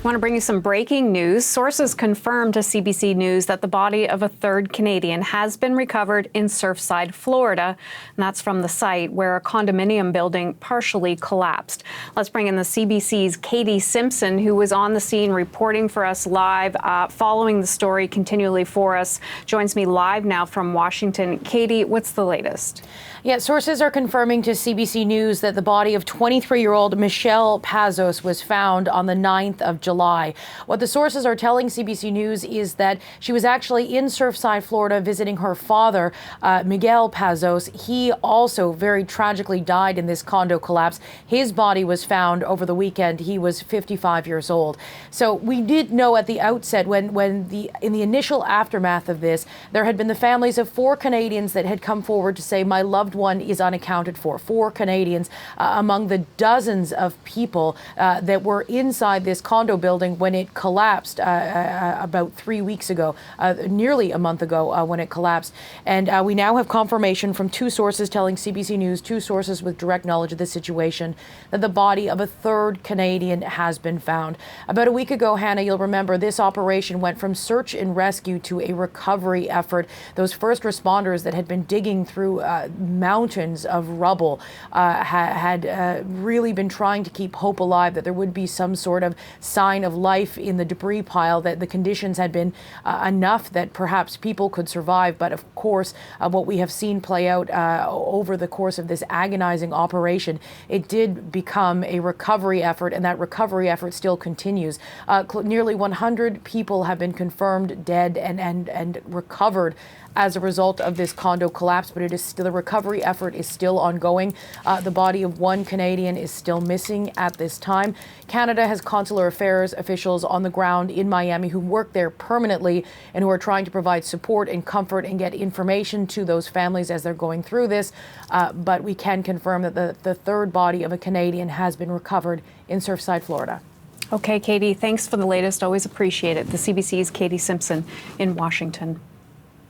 I want to bring you some breaking news. Sources confirmed to CBC News that the body of a third Canadian has been recovered in Surfside, Florida. And that's from the site where a condominium building partially collapsed. Let's bring in the CBC's Katie Simpson, who was on the scene reporting for us live, following the story continually for us. Joins me live now from Washington. Katie, what's the latest? Yeah, sources are confirming to CBC News that the body of 23-year-old Michelle Pazos was found on the 9th of July. What the sources are telling CBC News is that she was actually in Surfside, Florida, visiting her father, Miguel Pazos. He also very tragically died in this condo collapse. His body was found over the weekend. He was 55 years old. So we did know at the outset, in the initial aftermath of this, there had been the families of 4 Canadians that had come forward to say, my loved one is unaccounted for. 4 Canadians among the dozens of people that were inside this condo building when it collapsed about 3 weeks ago, nearly a month ago when it collapsed. And we now have confirmation from 2 sources telling CBC News, 2 sources with direct knowledge of the situation, that the body of a third Canadian has been found. About a week ago, Hannah, you'll remember this operation went from search and rescue to a recovery effort. Those first responders that had been digging through mountains of rubble had really been trying to keep hope alive that there would be some sort of sign of life in the debris pile, that the conditions had been enough that perhaps people could survive. But of course, what we have seen play out over the course of this agonizing operation, it did become a recovery effort, and that recovery effort still continues. Nearly 100 people have been confirmed dead and recovered as a result of this condo collapse, but it is still, the recovery effort is still ongoing. The body of 1 Canadian is still missing at this time. Canada has consular affairs officials on the ground in Miami who work there permanently and who are trying to provide support and comfort and get information to those families as they're going through this. But we can confirm that the third body of a Canadian has been recovered in Surfside, Florida. Okay, Katie, thanks for the latest. Always appreciate it. The CBC's Katie Simpson in Washington.